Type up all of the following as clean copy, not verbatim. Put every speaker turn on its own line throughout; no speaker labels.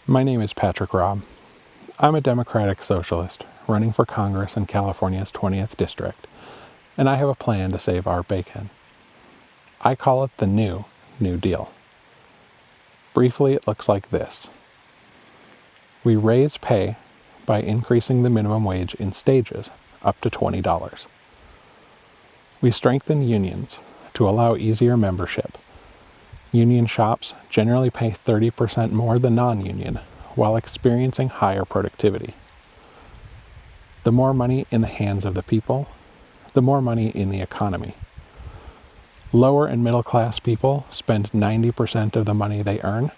My name is Patrick Robb. I'm a Democratic socialist running for Congress in California's 20th District, and I have a plan to save our bacon. I call it the New Deal. Briefly, it looks like this. We raise pay by increasing the minimum wage in stages up to $20. We strengthen unions to allow easier membership. Union shops generally pay 30% more than non-union while experiencing higher productivity. The more money in the hands of the people, the more money in the economy. Lower and middle class people spend 90% of the money they earn,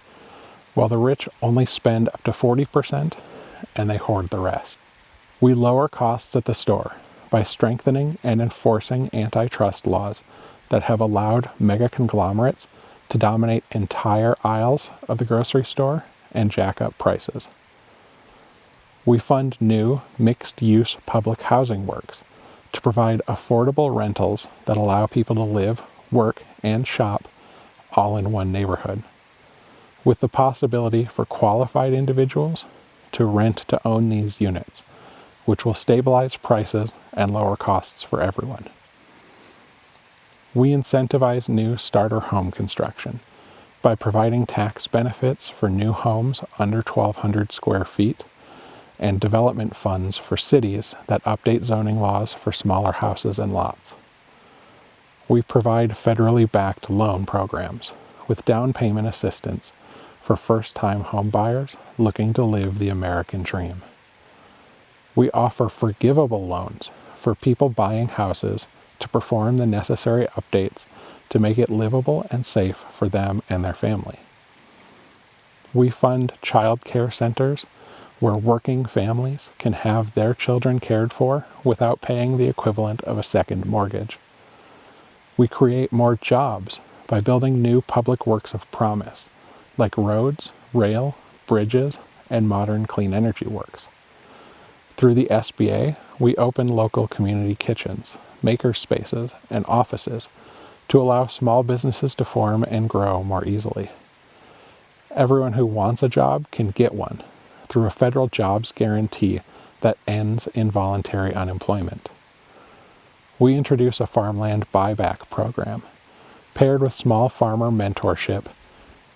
while the rich only spend up to 40% and they hoard the rest. We lower costs at the store by strengthening and enforcing antitrust laws that have allowed mega conglomerates to dominate entire aisles of the grocery store and jack up prices. We fund new mixed-use public housing works to provide affordable rentals that allow people to live, work, and shop all in one neighborhood, with the possibility for qualified individuals to rent to own these units, which will stabilize prices and lower costs for everyone. We incentivize new starter home construction by providing tax benefits for new homes under 1,200 square feet and development funds for cities that update zoning laws for smaller houses and lots. We provide federally backed loan programs with down payment assistance for first-time home buyers looking to live the American dream. We offer forgivable loans for people buying houses to perform the necessary updates to make it livable and safe for them and their family. We fund child care centers where working families can have their children cared for without paying the equivalent of a second mortgage. We create more jobs by building new public works of promise, like roads, rail, bridges, and modern clean energy works. Through the SBA, we open local community kitchens, maker spaces, and offices to allow small businesses to form and grow more easily. Everyone who wants a job can get one through a federal jobs guarantee that ends involuntary unemployment. We introduce a farmland buyback program paired with small farmer mentorship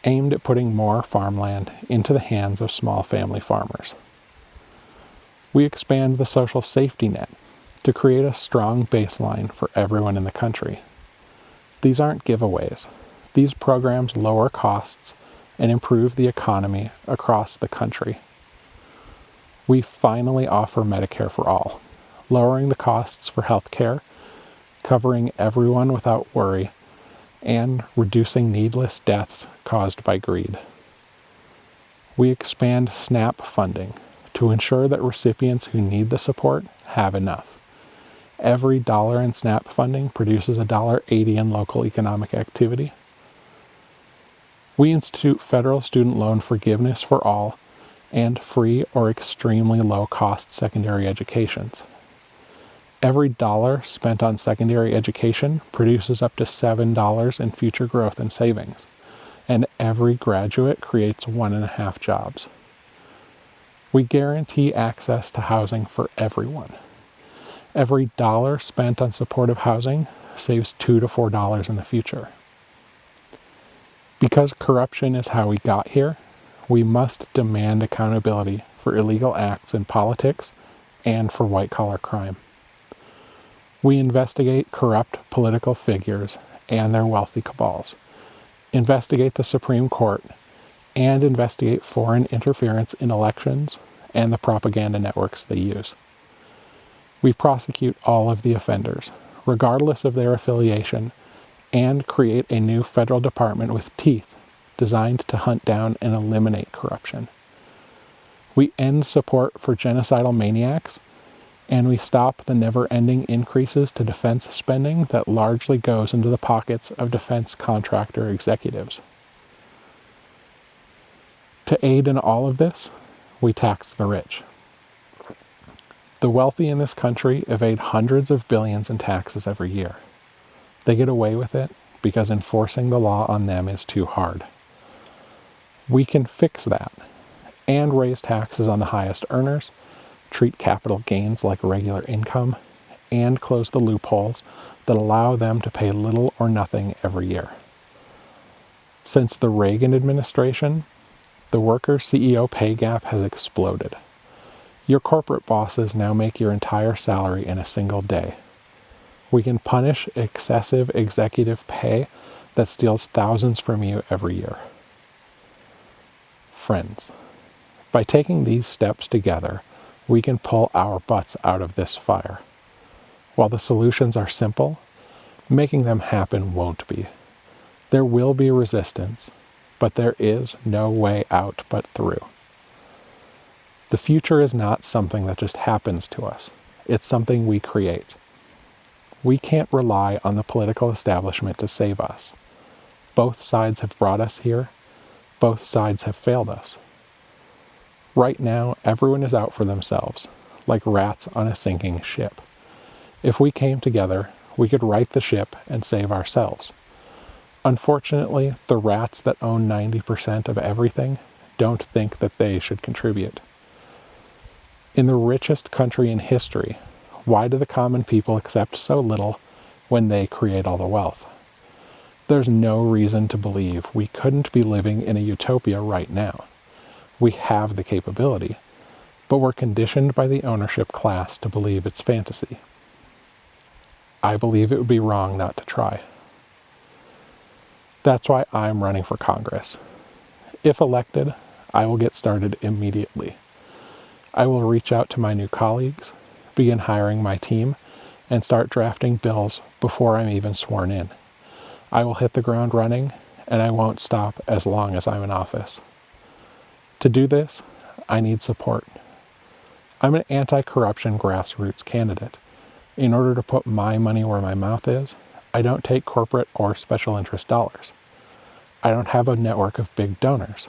aimed at putting more farmland into the hands of small family farmers. We expand the social safety net to create a strong baseline for everyone in the country. These aren't giveaways. These programs lower costs and improve the economy across the country. We finally offer Medicare for all, lowering the costs for health care, covering everyone without worry, and reducing needless deaths caused by greed. We expand SNAP funding to ensure that recipients who need the support have enough. Every dollar in SNAP funding produces $1.80 in local economic activity. We institute federal student loan forgiveness for all and free or extremely low-cost secondary educations. Every dollar spent on secondary education produces up to $7 in future growth and savings, and every graduate creates 1.5 jobs. We guarantee access to housing for everyone. Every dollar spent on supportive housing saves $2 to $4 in the future. Because corruption is how we got here, we must demand accountability for illegal acts in politics and for white-collar crime. We investigate corrupt political figures and their wealthy cabals, investigate the Supreme Court, and investigate foreign interference in elections and the propaganda networks they use. We prosecute all of the offenders, regardless of their affiliation, and create a new federal department with teeth designed to hunt down and eliminate corruption. We end support for genocidal maniacs, and we stop the never-ending increases to defense spending that largely goes into the pockets of defense contractor executives. To aid in all of this, we tax the rich. The wealthy in this country evade hundreds of billions in taxes every year. They get away with it because enforcing the law on them is too hard. We can fix that and raise taxes on the highest earners, treat capital gains like regular income, and close the loopholes that allow them to pay little or nothing every year. Since the Reagan administration, the worker CEO pay gap has exploded. Your corporate bosses now make your entire salary in a single day. We can punish excessive executive pay that steals thousands from you every year. Friends, by taking these steps together, we can pull our butts out of this fire. While the solutions are simple, making them happen won't be. There will be resistance, but there is no way out but through. The future is not something that just happens to us. It's something we create. We can't rely on the political establishment to save us. Both sides have brought us here. Both sides have failed us. Right now, everyone is out for themselves, like rats on a sinking ship. If we came together, we could right the ship and save ourselves. Unfortunately, the rats that own 90% of everything don't think that they should contribute. In the richest country in history, why do the common people accept so little when they create all the wealth? There's no reason to believe we couldn't be living in a utopia right now. We have the capability, but we're conditioned by the ownership class to believe it's fantasy. I believe it would be wrong not to try. That's why I'm running for Congress. If elected, I will get started immediately. I will reach out to my new colleagues, begin hiring my team, and start drafting bills before I'm even sworn in. I will hit the ground running, and I won't stop as long as I'm in office. To do this, I need support. I'm an anti-corruption grassroots candidate. In order to put my money where my mouth is, I don't take corporate or special interest dollars. I don't have a network of big donors.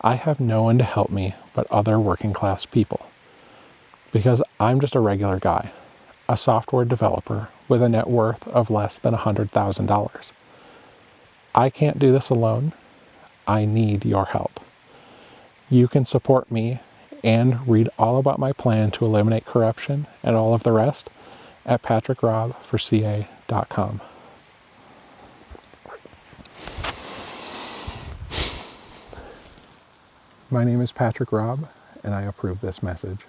I have no one to help me but other working class people. Because I'm just a regular guy, a software developer with a net worth of less than $100,000. I can't do this alone. I need your help. You can support me and read all about my plan to eliminate corruption and all of the rest at patrickrobb4ca.com. My name is Patrick Robb, and I approve this message.